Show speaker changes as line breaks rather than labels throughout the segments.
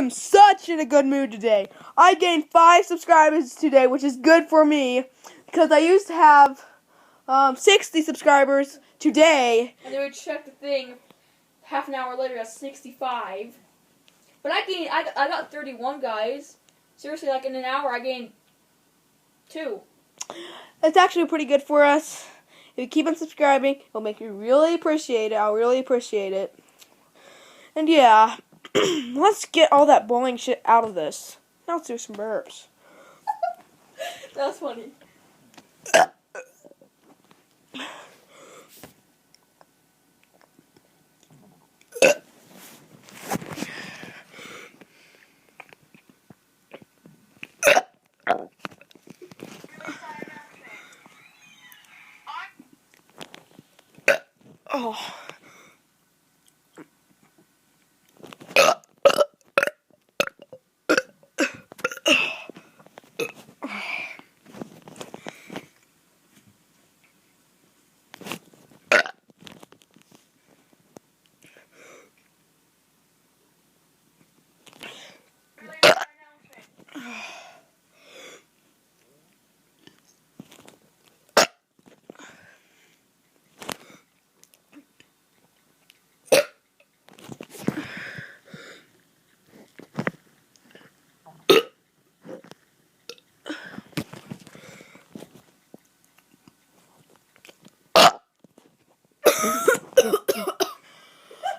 am such in a good mood today. I gained 5 subscribers today, which is good for me, because I used to have 60 subscribers today.
And then we checked the thing half an hour later at 65. But I got 31, guys. Seriously, like in an hour I gained 2.
That's actually pretty good for us. If you keep on subscribing, it'll make me really appreciate it. I'll really appreciate it. And yeah, let's get all that boring shit out of this. Now let's do some burps.
That's funny.
Oh.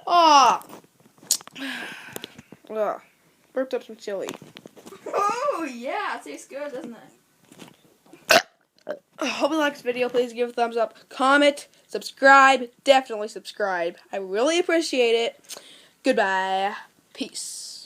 Ah. Ugh. Burped up some chili.
Oh yeah, it tastes good, doesn't it?
Hope you like this video. Please give a thumbs up, comment, subscribe. Definitely subscribe. I really appreciate it. Goodbye. Peace.